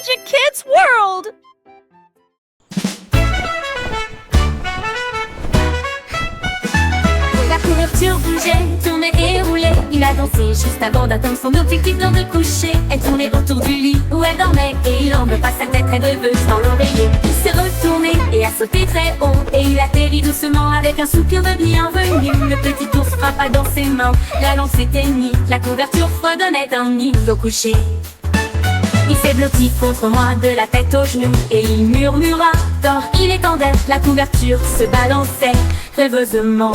Magic Kids World! La couverture bougeait, tournait et roulait. Il a dansé juste avant d'atteindre son objectif lors de coucher. Elle tournait autour du lit où elle dormait et il enleva pas sa tête très rêveuse dans l'oreiller. Il s'est retourné et a sauté très haut et il atterrit doucement avec un soupir de bienvenue. Le petit ours frappa dans ses mains, la lampe s'éteignit. La couverture fredonnait un nid au coucher. Il s'est blotti contre moi de la tête aux genoux et il murmura. Dors, il étendait, la couverture se balançait rêveusement.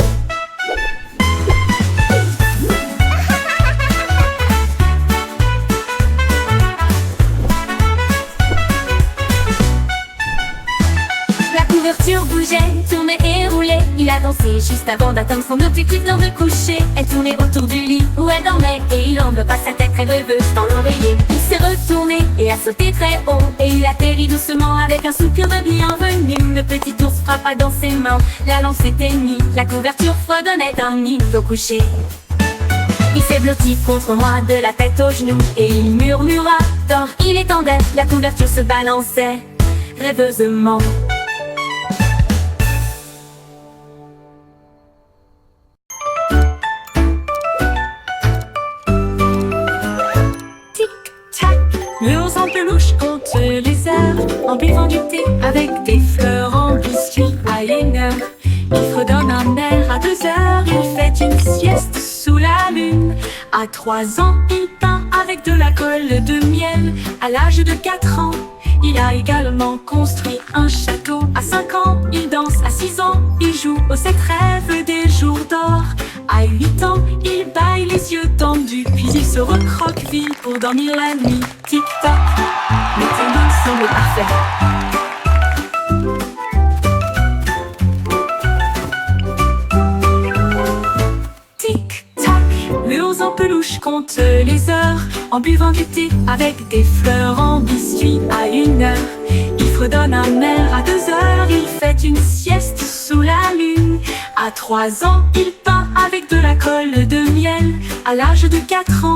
La couverture bougeait, tournait et roulait. Il a dansé juste avant d'atteindre son objectif lors de coucher. Elle tournait autour du lit où elle dormait et il enveloppa sa tête très rêveuse dans l'oreiller. Il s'est retourné et a sauté très haut et il atterrit doucement avec un soupir de bienvenue. Le petit ours frappa dans ses mains, la lampe s'éteignit. La couverture fredonnait un hymne au coucher. Il s'est blotti contre moi de la tête aux genoux et il murmura. Dors, il étendait, la couverture se balançait rêveusement. L'ours en peluche compte les heures en buvant du thé avec des fleurs en biscuit à 1h. Il fredonne un air à 2h, il fait une sieste sous la lune. À 3 ans, il peint avec de la colle de miel. À l'âge de 4 ans, il a également construit un château. À 5 ans, il danse. À 6 ans, il joue aux 7 rêves des jours d'or. À 8 ans, il bâille les yeux tendus, puis il se recroqueville pour dormir la nuit. Tic-tac, le timing semble parfait. Tic-tac, l'ours en peluche compte les heures en buvant du thé avec des fleurs en biscuit à 1h. Il fredonne un air à 2h, il fait une sieste sous la lune. À 3 ans, il peint avec de la colle de miel. À l'âge de 4 ans,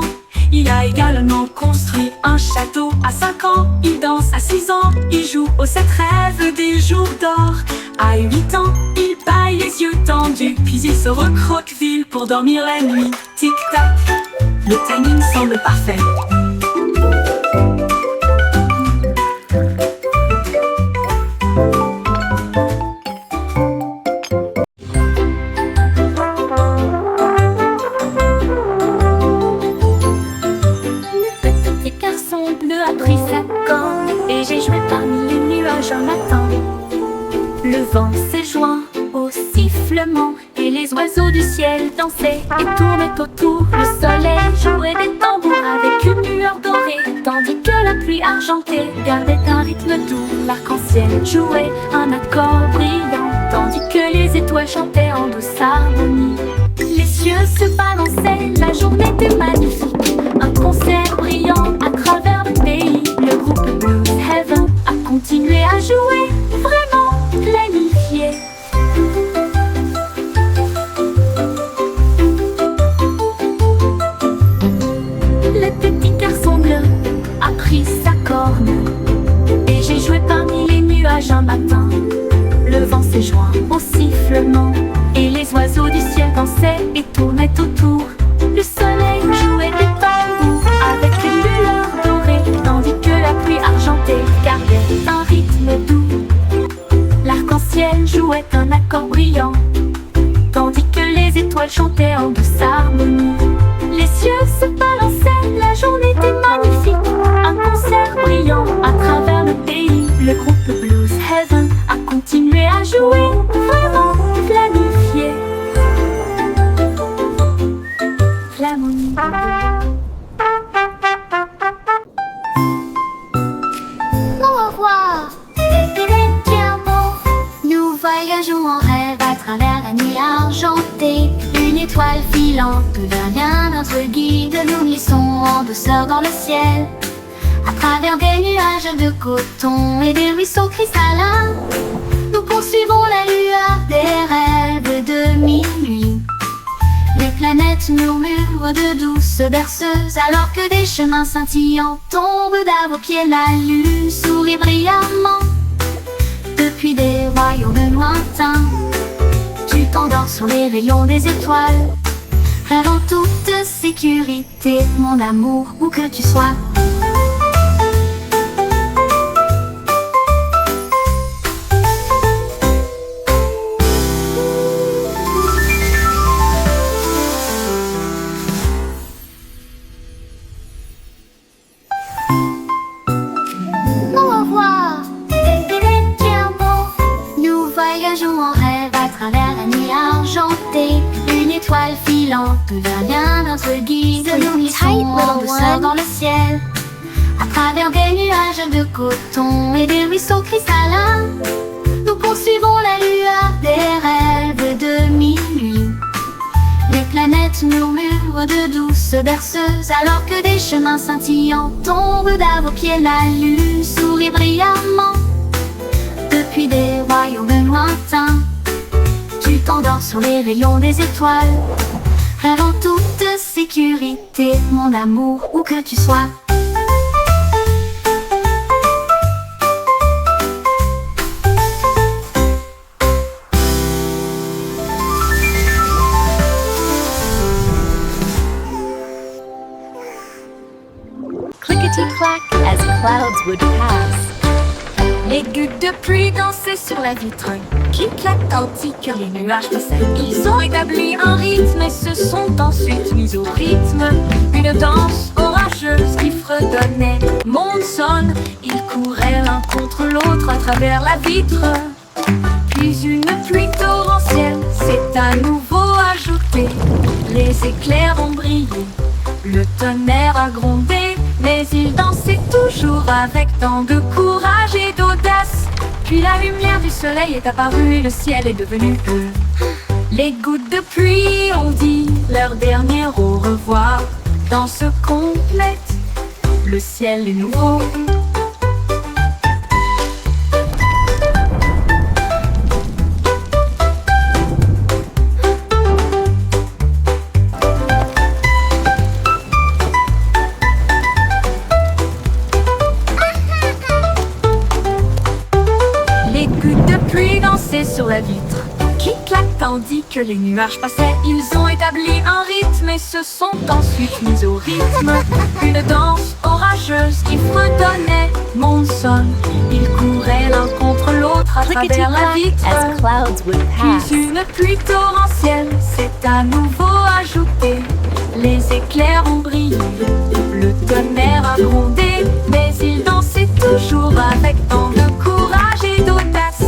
il a également construit un château. À 5 ans, il danse. À 6 ans, il joue aux 7 rêves des jours d'or. À 8 ans, il bâille les yeux tendus, puis il se recroqueville pour dormir la nuit. Tic-tac, le timing semble parfait. Le vent s'est joint au sifflement et les oiseaux du ciel dansaient et tournaient autour. Le soleil jouait des tambours avec une lueur dorée, tandis que la pluie argentée gardait un rythme doux. L'arc-en-ciel jouait un accord brillant, tandis que les étoiles chantaient en douce harmonie. Les cieux se balançaient, la journée était magnifique. Un concert brillant à travers le pays. Le groupe Blues Heaven a continué à jouer, vraiment planifié. Le petit garçon bleu a pris sa corne et j'ai joué parmi les nuages un matin. Le vent s'est joint au sifflement et les oiseaux du ciel dansaient et tournaient autour. Le soleil jouait des tambours avec une lueur dorée, tandis que la pluie argentée gardait un rythme doux. L'arc-en-ciel jouait un accord brillant, tandis que les étoiles chantaient en douce harmonie. Les cieux se balançaient, la journée était magnifique. Un concert brillant à travers le pays. Le groupe Blues Heaven a continué à jouer, vraiment planifié. L'harmonie. Au revoir. Bien beau. Nous voyageons en rêve à travers la nuit argentée. Une étoile filante devient notre guide. Nous glissons en douceur dans le ciel, à travers des nuages de coton et des ruisseaux cristallins. Nous poursuivons la lueur des rêves de minuit. Les planètes murmurent de douces berceuses, alors que des chemins scintillants tombent à vos pieds. La lune sourit brillamment depuis des royaumes lointains. Tu t'endors sur les rayons des étoiles, rêve en toute sécurité, mon amour, où que tu sois. Au revoir, bien beau. Nous voyageons en rêve à travers la nuit argentée. Une étoile filante devient notre guide. Nous glissons en douceur dans le ciel, à travers des nuages de coton et des ruisseaux cristallins. Nous poursuivons la lueur des rêves de minuit. Les planètes murmurent de douces berceuses, alors que des chemins scintillants tombent à vos pieds. La lune sourit brillamment depuis des royaumes lointains. Tu t'endors sur les rayons des étoiles, rêve en toute sécurité, mon amour, où que tu sois. Clickety-clack as clouds would pass. Les gouttes de pluie dansaient sur la vitre, qui claquent tandis que les nuages passaient. Ils ont établi un rythme et se sont ensuite mis au rythme. Une danse orageuse qui fredonnait. Monde sonne, ils couraient l'un contre l'autre à travers la vitre. Puis une pluie torrentielle s'est à nouveau ajoutée. Les éclairs ont brillé, le tonnerre a grondé, mais ils dansaient toujours avec tant de courage et d'audace. Puis la lumière du soleil est apparue et le ciel est devenu bleu. Les gouttes de pluie ont dit leur dernier au revoir. Danse complète, le ciel est nouveau. Sur la vitre, qui claque tandis que les nuages passaient. Ils ont établi un rythme et se sont ensuite mis au rythme. Une danse orageuse qui fredonnait. Monde sonne, ils couraient l'un contre l'autre à travers la vitre. As clouds would pass. Puis une pluie torrentielle s'est à nouveau ajoutée. Les éclairs ont brillé, le tonnerre a grondé, mais ils dansaient toujours avec tant de courage et d'audace.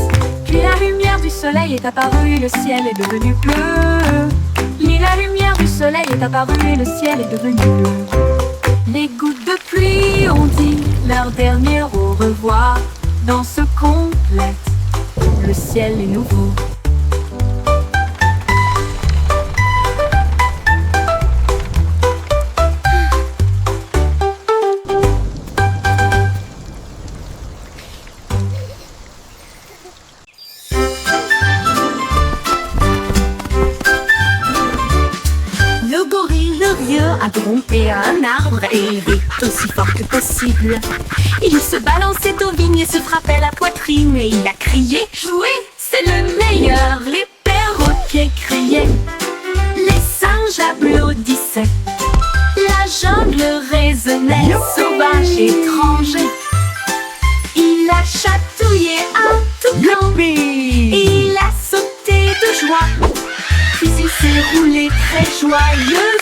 Puis la lumière du soleil est apparue, le ciel est devenu bleu. Puis la lumière du soleil est apparue et le ciel est devenu bleu. Les gouttes de pluie ont dit leur dernier au revoir. Danse complète, le ciel est nouveau. A grimpé à un arbre et il est aussi fort que possible. Il se balançait aux vignes et se frappait la poitrine et il a crié « Jouer, c'est le meilleur !» Les perroquets criaient, les singes applaudissaient. La jungle résonnait, sauvage, étrange. Il a chatouillé un toucan, il a sauté de joie. Puis il s'est roulé très joyeusement.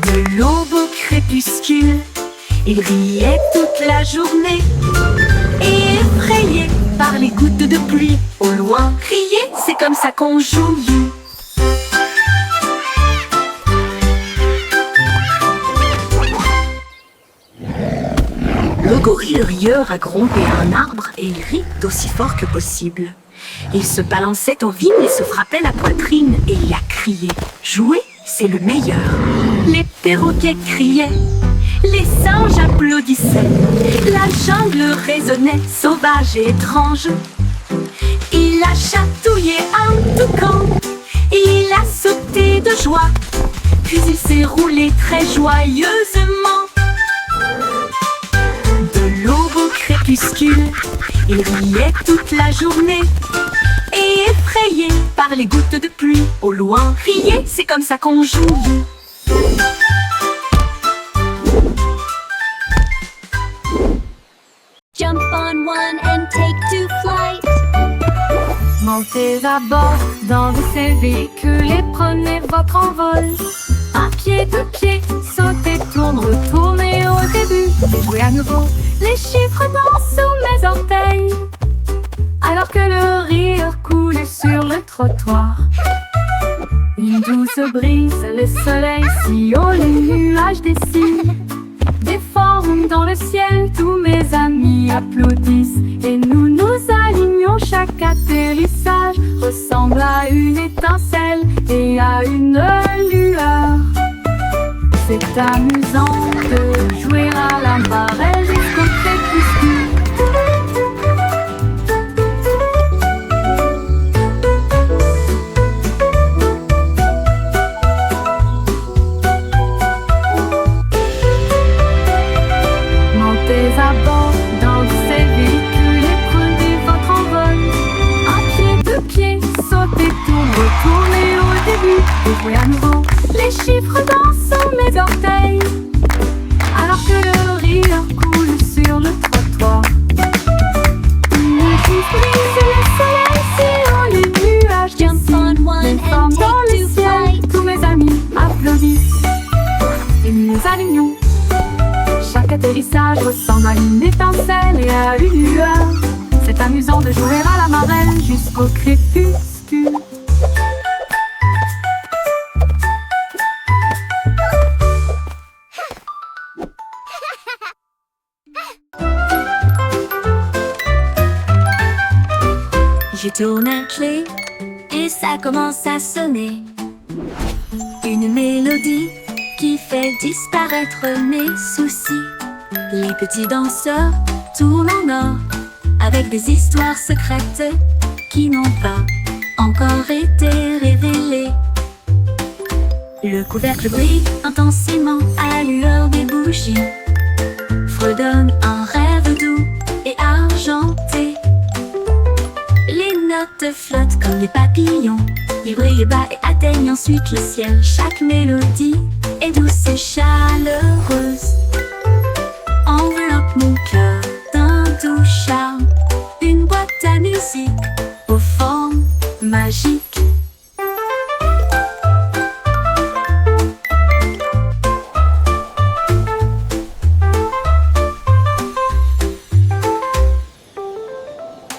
De l'aube au crépuscule, il riait toute la journée. Et effrayé par les gouttes de pluie, au loin criait, c'est comme ça qu'on joue. Le gorille rieur a grimpé à un arbre et il rit d'aussi fort que possible. Il se balançait aux vignes et se frappait la poitrine et il a crié « Jouer, c'est le meilleur !» Les perroquets criaient, les singes applaudissaient. La jungle résonnait, sauvage et étrange. Il a chatouillé un toucan, et il a sauté de joie. Puis il s'est roulé très joyeusement. De l'aube au crépuscule, il riait toute la journée. Et effrayé par les gouttes de pluie, au loin riait, c'est comme ça qu'on joue. Jump on one and take to flight. Montez à bord dans de ces véhicules et prenez votre envol. Un pied, deux pieds, sautez, tourne, retournez au début. Et jouez à nouveau, les chiffres dansent sous mes orteils. Alors que le rire coule sur le trottoir. Une douce brise, le soleil si haut, les nuages dessinent des formes dans le ciel. Tous mes amis applaudissent et nous nous alignons. Chaque atterrissage ressemble à une étincelle et à une lueur. C'est amusant de jouer à la marelle jusqu'au crépuscule. À bord dans ces véhicules et prenez votre envol. Un pied, deux pieds, sautez, tourne, retournez au début. Et jouez à nouveau, les chiffres dansent sous mes orteils. Alors que le rire coule sur le trottoir. Une douce brise, le soleil si haut, les nuages dessinent des formes dans le ciel. Tous mes amis applaudissent et nous nous alignons. Chaque atterrissage ressemble à une étincelle et à une lueur. C'est amusant de jouer à la marelle jusqu'au crépuscule. Je tourne un clé et ça commence à sonner. Une mélodie qui fait disparaître mes soucis. Les petits danseurs tournent en or avec des histoires secrètes qui n'ont pas encore été révélées. Le couvercle brille intensément à la lueur des bougies, fredonne un rêve doux et argenté. Les notes flottent comme des papillons, ils brillent bas et atteignent ensuite le ciel. Chaque mélodie est douce et chaleureuse, enveloppe mon cœur d'un doux charme. Une boîte à musique aux formes magiques.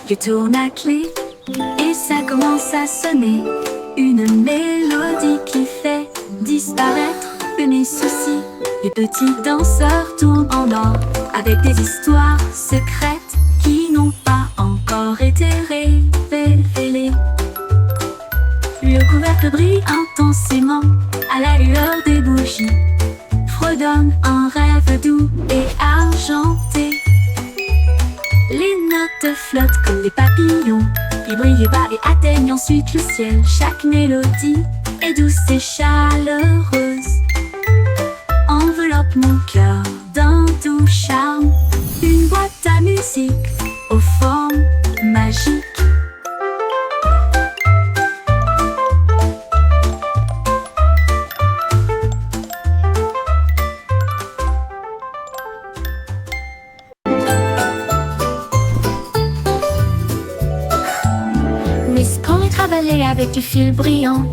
Je tourne à clé et ça commence à sonner. Une mélodie qui fait disparaître mes soucis. Les petits danseurs tournent en or avec des histoires secrètes qui n'ont pas encore été révélées. Le couvercle brille intensément à la lueur des bougies, fredonne un rêve doux et argenté. Les notes flottent comme des papillons, ils brillent bas et atteignent ensuite le ciel. Chaque mélodie est douce et chaleureuse, enveloppe mon cœur d'un doux charme. Une boîte à musique aux formes magiques. Miss Polly travaillait avec du fil brillant.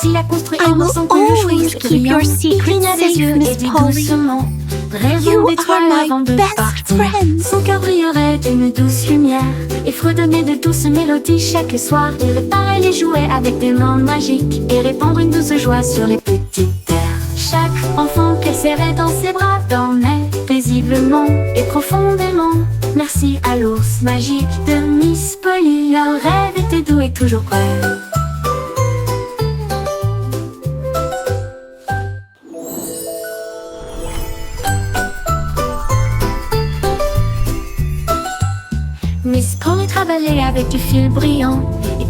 Il a construit I un will ensemble de always choses keep brillantes. your secret Il cligna des safe, yeux Miss et dit Polly. doucement: rêvons You d'étoiles are my avant de best partir. friend. Son cœur brillerait d'une douce lumière et fredonnait de douces mélodies chaque soir. Il réparait les jouets avec des mains magiques et répandre une douce joie sur les petites terres. Chaque enfant qu'elle serrait dans ses bras dormait paisiblement et profondément. Merci à l'ours magique de Miss Polly. Leur rêve était doux et toujours prêt. Miss Polly travaillait avec du fil brillant.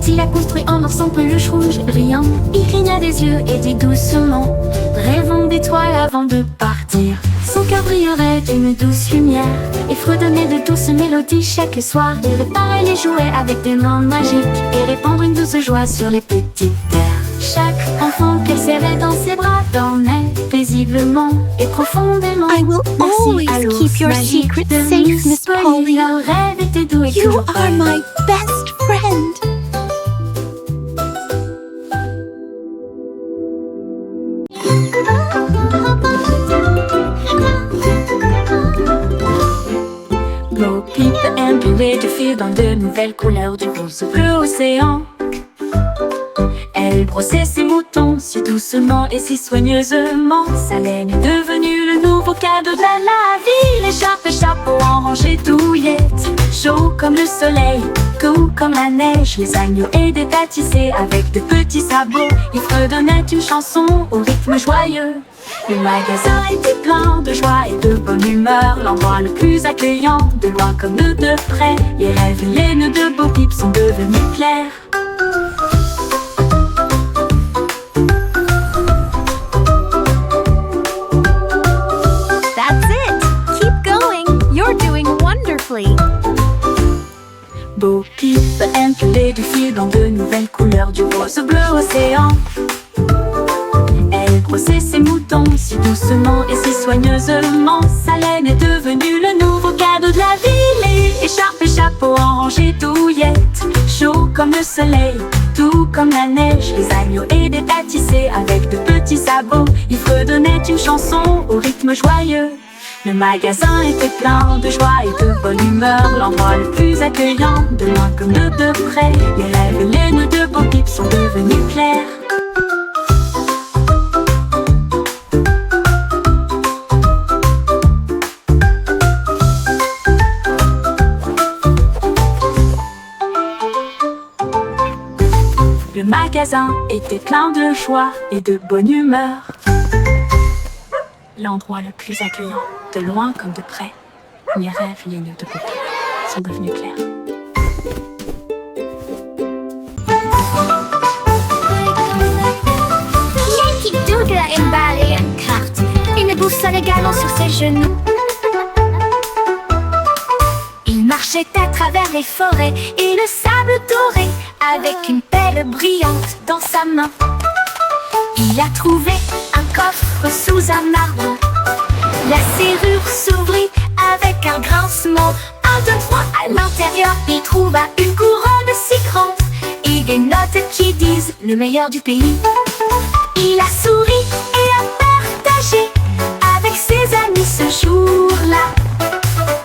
Il a construit en or son peluche rouge brillant. Il cligna des yeux et dit doucement: rêvons d'étoiles avant de partir. Son cœur brillerait d'une douce lumière et fredonnait de douces mélodies chaque soir. Il réparait les jouets avec des mains magiques et répandre une douce joie sur les petites terres. Chaque enfant qu'elle serrait dans ses bras dormait paisiblement et profondément. I will always keep your secret safe, Miss Polly. Leur rêve était doux et You tout are my best friend. Bo Peep imbuée de fil dans de nouvelles couleurs du rose bleu océan. Elle brossait ses moutons si doucement et si soigneusement. Sa laine est devenue le nouveau cadeau de la vie. L'écharpe et chapeau en rangée douillette, chaud comme le soleil, doux comme la neige. Les agneaux aidaient à tisser avec de petits sabots. Ils fredonnaient une chanson au rythme joyeux. Le magasin était plein de joie et de bonne humeur, l'endroit le plus accueillant, de loin comme de près. Les rêves et les nœuds de Bo Peep sont devenus clairs. That's it. Keep going. You're doing wonderfully. Bo Peep impulait du fil dans de nouvelles couleurs du rose bleu océan. Elle brossait ses moutons si doucement et si soigneusement. Sa laine est devenue le nouveau cadeau de la ville. Écharpe et chapeau en rangée douillette, chaud comme le soleil, doux comme la neige. Les agneaux aidaient à tisser avec de petits sabots. Ils fredonnaient une chanson au rythme joyeux. Le magasin était plein de joie et de bonne humeur, l'endroit le plus accueillant, de loin comme de près. Les rêves et les nœuds de Bo Peep sont devenus clairs. Le magasin était plein de joie et de bonne humeur, l'endroit le plus accueillant, de loin comme de près. Les rêves et les nœuds de Bo Peep sont devenus clairs. Yankee Doodle a emballé une carte, une boussole également sur ses genoux. Il marchait à travers les forêts et le sable doré, avec une pelle brillante dans sa main. Il a trouvé un coffre sous un arbre. La serrure s'ouvrit avec un grincement. 1, 2, 3, à l'intérieur, il trouva une couronne si grande et des notes qui disent le meilleur du pays. Il a souri et a partagé avec ses amis ce jour-là.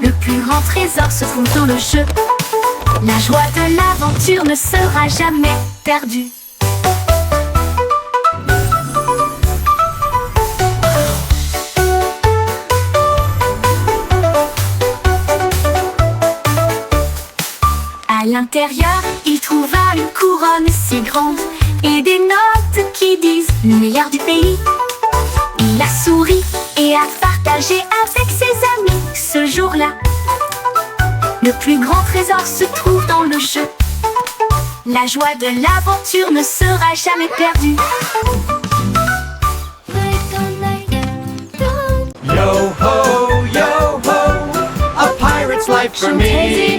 Le plus grand trésor se trouve dans le jeu. La joie de l'aventure ne sera jamais perdue. À l'intérieur, il trouva une couronne si grande et des notes qui disent le meilleur du pays. Il a souri et a partagé avec ses amis ce jour-là. Le plus grand trésor se trouve dans le jeu. La joie de l'aventure ne sera jamais perdue. Yo ho, a pirate's life for me.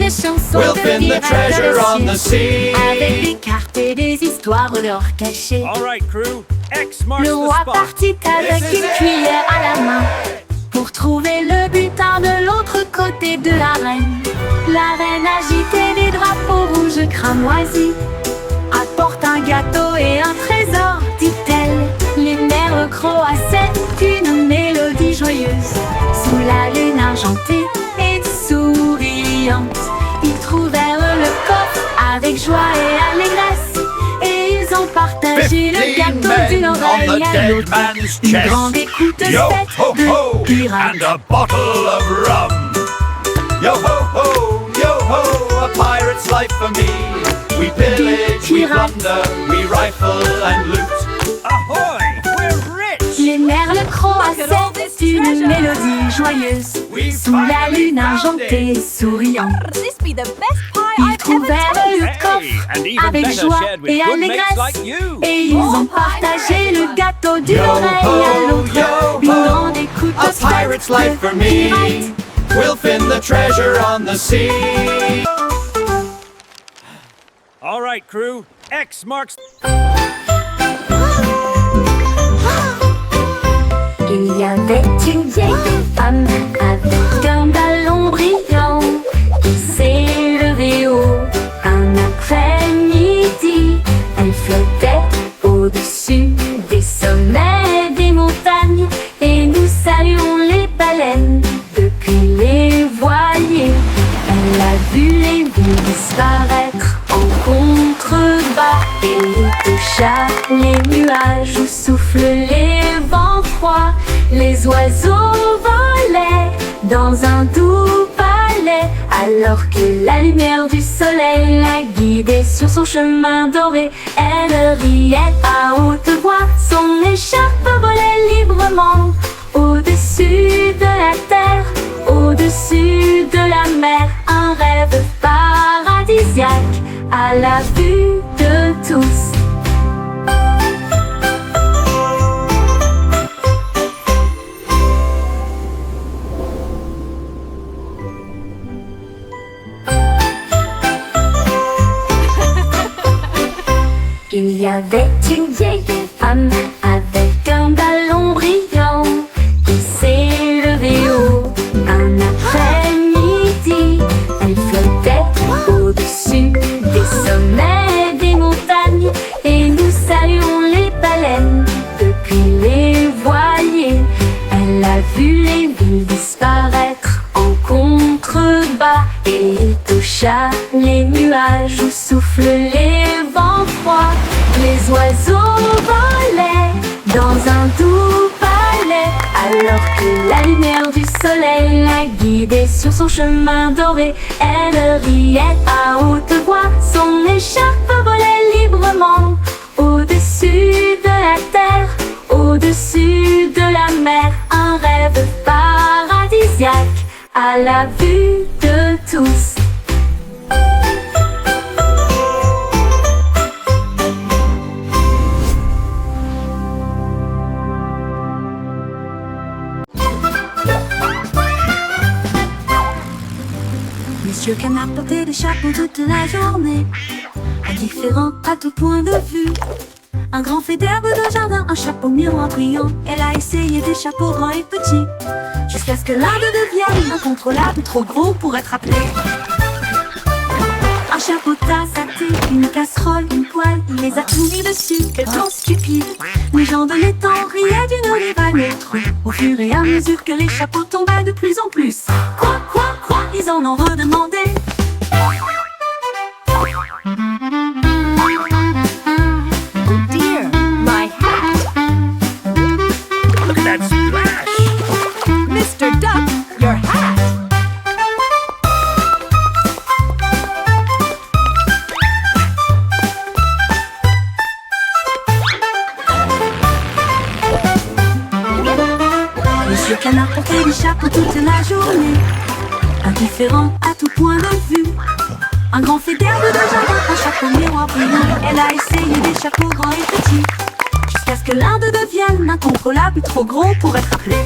We'll pin the treasure on the sea. Avec des cartes et des histoires d'or cachées. All right, crew. X marks Le the roi spot. partit avec This is une it. cuillère à la main pour trouver le butin de l'autre côté de la reine. La reine agitait des drapeaux rouges cramoisis. Apporte un gâteau et un trésor, dit-elle. Les mères croassaient une mélodie joyeuse. Sous la lune argentée et souriante, ils trouvèrent le coffre avec joie et allégresse. Et ils ont partagé le 15 gâteau men d'une on oreille the à dead l'autre. man's Une chest. grande écoute Yo faite ho ho, de pirates. and a bottle of rum. Yo ho, a pirate's life for me. We pillage, we plunder, we rifle and loot. Ahoy! We're rich! Les merles croassaient une une mélodie joyeuse sous la lune argentée souriant. This be the best pie Ils I've ever trouvèrent le Hey, coffre and even avec better joie shared with et good mates allégresse. like you. Et ils ont partagé le gâteau d'une Yo oreille à ho, l'autre. yo Une ho, grande écoute a pirate's life for me. We'll fin the treasure on the sea. All right, crew. X marks. Il y avait une vieille femme avec un ballon brillant qui s'est levée haut un après-midi. Elle flottait au-dessus des sommets des montagnes et nous saluons les baleines depuis les voiliers. Elle a vu les villes disparaître en contrebas et toucha les nuages où soufflent les vents froids. Les oiseaux volaient dans un doux palais alors que la lumière du soleil la guidait sur son chemin doré. Elle riait à haute voix, son écharpe volait librement au-dessus de la terre, au-dessus de la mer. Un rêve paradisiaque à la vue de tous. Il y avait une vieille femme avec un ballon brillant qui s'est levée haut un après-midi. Elle flottait au-dessus des sommets des montagnes et nous saluons les baleines depuis les voiliers. Elle a vu les villes disparaître en contrebas et toucha les nuages où soufflent les vents froids. Les oiseaux volaient dans un doux palais alors que la lumière du soleil la guidait sur son chemin doré. Elle riait à haute voix, son écharpe volait librement au-dessus de la terre, au-dessus de la mer. Un rêve paradisiaque à la vue de tous. Monsieur Canard portait des chapeaux toute la journée, indifférent à tout point de vue. Un grand fait d'herbe de jardin, un chapeau miroir brillant. Elle a essayé des chapeaux grands et petits, jusqu'à ce que l'un d'eux devienne incontrôlable, trop gros pour être appelé. Un chapeau tasse à thé, une casserole, une poêle, il les a tout mis dessus, quel temps stupide. Les gens de l'étang riaient d'une rive à l'autre, au fur et à mesure que les chapeaux tombaient de plus en plus. Quoi, ils en ont redemandé. Oh dear, my hat. Look at that splash. Mr. Duck, your hat. Monsieur Canard portait des chapeaux toute la journée, indifférent à tout point de vue. Un grand fait d'herbe de jardin, un chapeau miroir brillant. Elle a essayé des chapeaux grands et petits, jusqu'à ce que l'un d'eux devienne incontrôlable, trop gros pour être appelé.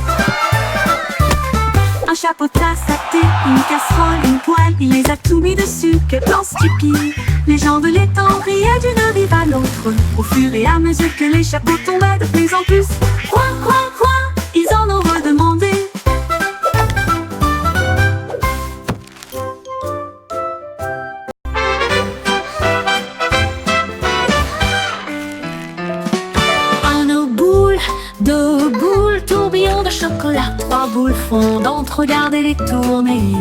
Un chapeau tasse à thé, une casserole, une poêle, il les a tout mis dessus, quel plan stupide. Les gens de l'étang riaient d'une rive à l'autre, au fur et à mesure que les chapeaux tombaient de plus en plus. Quoi, ils en ont redemandé. Deux boules, tourbillon de chocolat, trois boules fondantes, regardez-les tourner.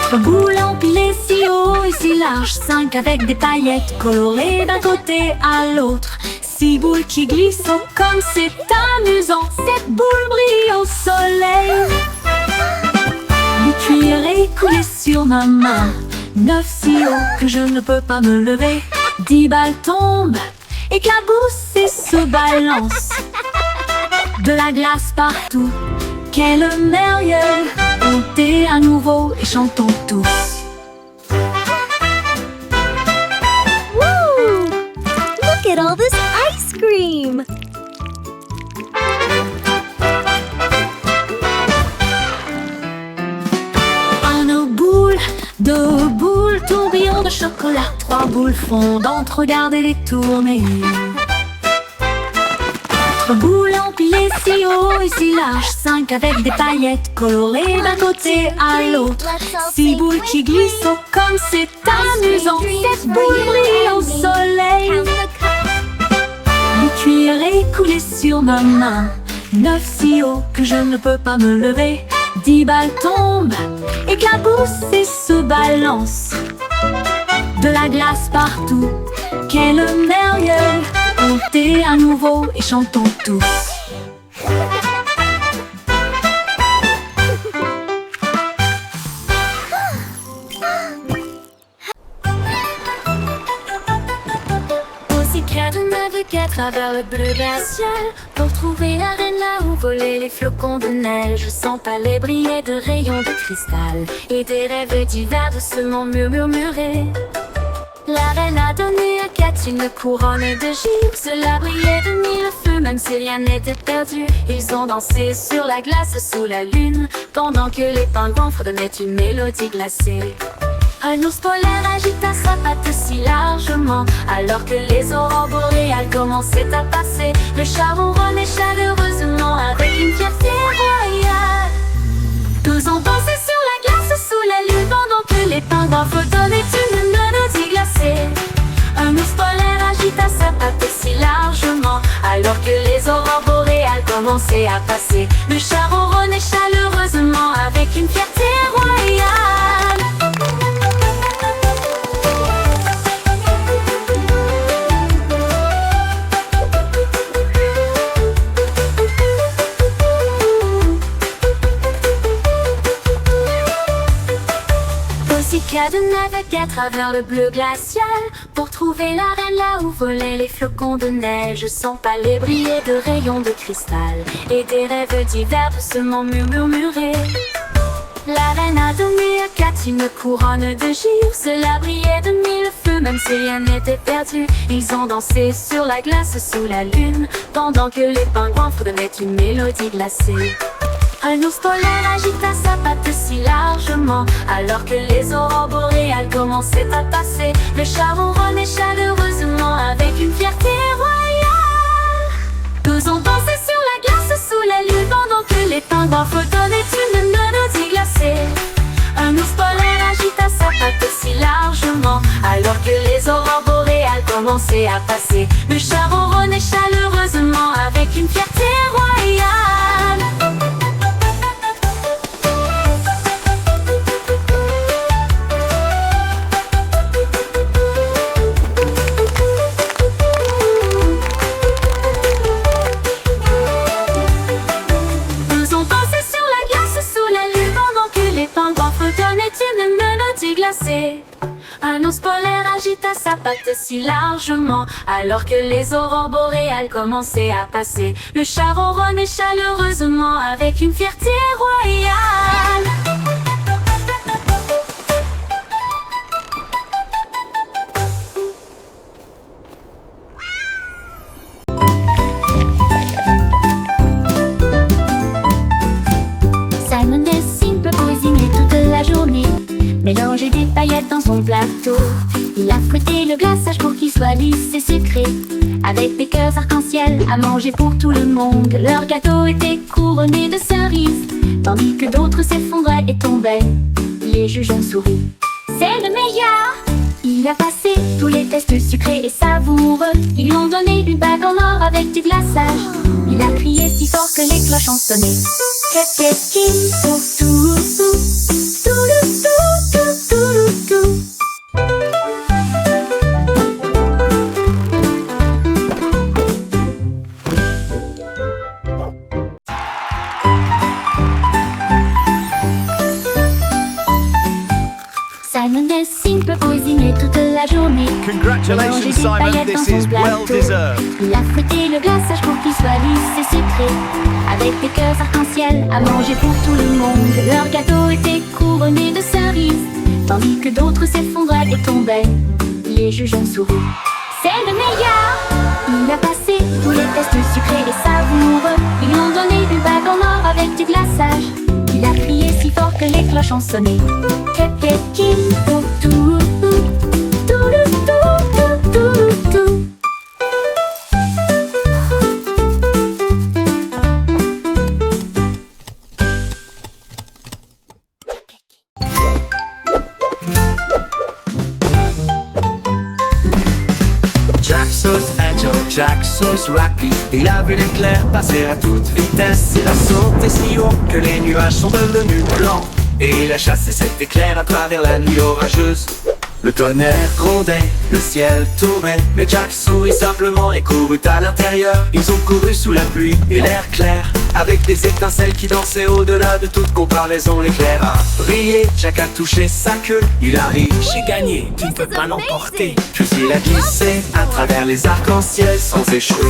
Trois boules empilées si haut et si large, cinq avec des paillettes colorées d'un côté à l'autre. Six boules qui glissent, oh, comme c'est amusant, sept boules brillent au soleil. Une cuillerée coulée sur ma main, neuf si haut que je ne peux pas me lever. 10 balles tombent, éclaboussent et se balancent. de la glace partout. Quel merveille! Montez à nouveau et chantons tous. Woo! Look at all this ice cream! Un boule, deux boules, tourbillon de chocolat, trois boules fondantes, regardez les tourner. Trois boules empilées si haut et si large, cinq avec des paillettes colorées d'un côté à l'autre. Six boules qui glissent, oh comme c'est amusant. Sept boules brillent au soleil. Le cuir est coulé sur ma main. 9 si haut que je ne peux pas me lever. 10 balles tombent, éclaboussent et se balancent. De la glace partout, quelle merveille! Montez à nouveau et chantons tous. De naviguer à travers le bleu glacial pour trouver la reine là où volaient les flocons de neige. Sans palais briller de rayons de cristal et des rêves divers doucement murmurés. La reine a donné à Kat une couronne de givre. Cela brillait de mille feux même si rien n'était perdu. Ils ont dansé sur la glace sous la lune pendant que les pingouins fredonnaient une mélodie glacée. Un ours polaire agita sa patte si largement alors que les aurores boréales commençaient à passer. Le chat ronronnait chaleureusement avec une fierté royale. Tous ont dansé sur la glace sous la lune pendant que les pingouins fredonnaient une mélodie glacée. Un ours polaire agita sa patte si largement alors que les aurores boréales commençaient à passer. Le chat ronronnait chaleureusement avec une fierté royale. De naviguer à travers le bleu glacial pour trouver la reine là où volaient les flocons de neige. Son palais brillait de rayons de cristal et des rêves divers doucement murmurés. La reine a donné à Kat une couronne de givre. Cela brillait de mille feux même si rien n'était perdu. Ils ont dansé sur la glace sous la lune pendant que les pingouins fredonnaient une mélodie glacée. Un ours polaire agita sa patte si largement alors que les aurores boréales commençaient à passer. Le chat ronronnait chaleureusement avec une fierté royale. Tous ont dansé sur la glace sous la lune pendant que les pingouins fredonnaient une mélodie glacée. Un ours polaire agita sa patte si largement alors que les aurores boréales commençaient à passer. Le chat ronronnait chaleureusement avec une fierté royale. Un ours polaire agita sa patte si largement alors que les aurores boréales commençaient à passer. Le chat ronronnait chaleureusement avec une fierté royale. Simon dessine peut cuisiner toute la journée, mélanger des paillettes dans son plateau. Il a fouetté le glaçage pour qu'il soit lisse et sucré, avec des cœurs arc-en-ciel à manger pour tout le monde. Leur gâteau était couronné de cerises, tandis que d'autres s'effondraient et tombaient. Les juges ont souri. C'est le meilleur! Il a passé tous les tests sucrés et savoureux. Ils lui ont donné une bague en or avec du glaçage. Il a crié si fort que les cloches ont sonné. Qu'est-ce qu'il faut tout, tout, tout, tout, tout, tout, tout. Simon dessine peut cuisiner toute la la journée. Congratulations, Simon. This is well deserved. Il a fouetté le glaçage pour qu'il soit lisse et sucré, avec des cœurs arc-en-ciel à manger pour tout le monde. Leur gâteau était couronné de cerises, tandis que d'autres s'effondraient et tombaient. Les juges ont souri. C'est le meilleur! Il a passé tous les tests sucrés et savoureux. Ils lui ont donné une bague en or avec du glaçage. Il a crié si fort que les cloches ont sonné. Jack Sauce Angel, Jack Sauce Rapide. Il a vu l'éclair passer à toute vitesse. Il a sauté si haut que les nuages sont devenus blancs. Et il a chassé cet éclair à travers la nuit orageuse. Le tonnerre grondait, le ciel tournait, mais Jack sourit simplement et courut à l'intérieur. Ils ont couru sous la pluie et l'air clair, avec des étincelles qui dansaient au-delà de toute comparaison. L'éclair a brillé, Jack a touché sa queue. Il a ri, j'ai gagné, tu ne peux pas l'emporter. Puis il a glissé à travers les arcs-en-ciel sans échouer.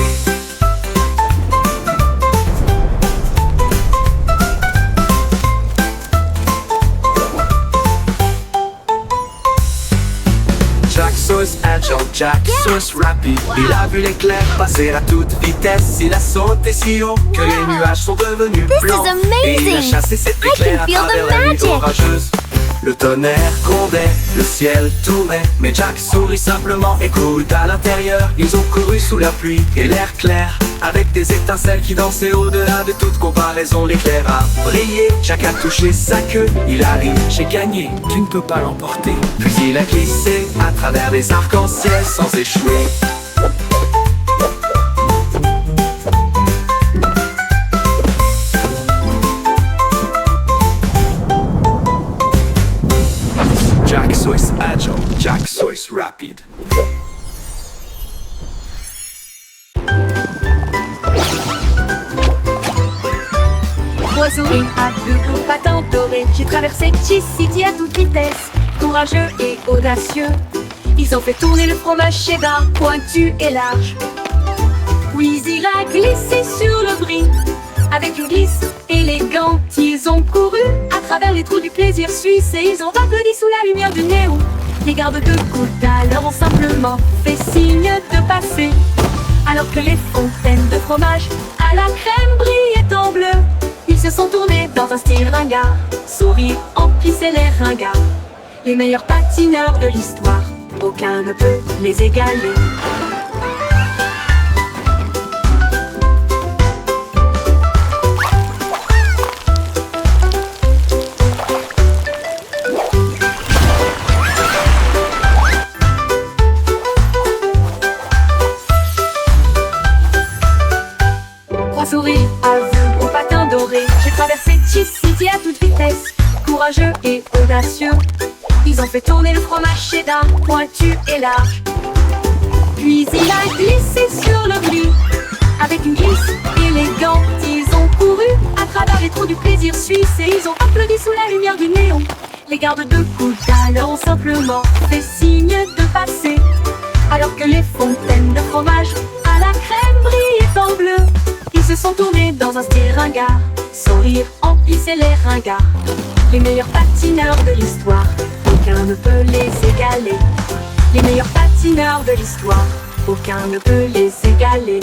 Jack Sauce Angel, Jack Sauce Rapide. Il a vu l'éclair passer à toute vitesse. Il a sauté si haut que les nuages sont devenus blancs. Et il a chassé cet éclair à travers la nuit orageuse. Le tonnerre grondait, le ciel tournait, mais Jack sourit simplement et courut à l'intérieur. Ils ont couru sous la pluie et l'air clair, avec des étincelles qui dansaient au-delà de toute comparaison. L'éclair a brillé, Jack a touché sa queue. Il a ri, j'ai gagné, tu ne peux pas l'emporter. Puis il a glissé à travers les arcs-en-ciel sans échouer. Jack Sauce Agile, Jack Sauce Rapide. Oiseau et à deux gros patins dorés, j'ai traversé Cheese-City à toute vitesse. Courageux et audacieux, ils ont fait tourner le fromage cheddar pointu et large. Puis il a glissé sur le brie. Avec une glisse élégante, ils ont couru à travers les trous du plaisir suisse et ils ont applaudi sous la lumière du néon. Les gardes de côte alors ont simplement fait signe de passer, alors que les fontaines de fromage à la crème brillaient en bleu. Ils se sont tournés dans un style ringard, sourire emplissait les ringards. Les meilleurs patineurs de l'histoire, aucun ne peut les égaler. Souris, aveugle au patin doré, j'ai traversé Cheese-City à toute vitesse. Courageux et audacieux, ils ont fait tourner le fromage cheddar pointu et large. Puis il a glissé sur le brie. Avec une glisse élégante, ils ont couru à travers les trous du plaisir suisse et ils ont applaudi sous la lumière du néon. Les gardes de côte alors ont simplement fait signe de passer, alors que les fontaines de fromage à la crème brillaient en bleu. Ils se sont tournés dans un style ringard, sourire emplissait les ringards. Les meilleurs patineurs de l'histoire, aucun ne peut les égaler. Les meilleurs patineurs de l'histoire, aucun ne peut les égaler.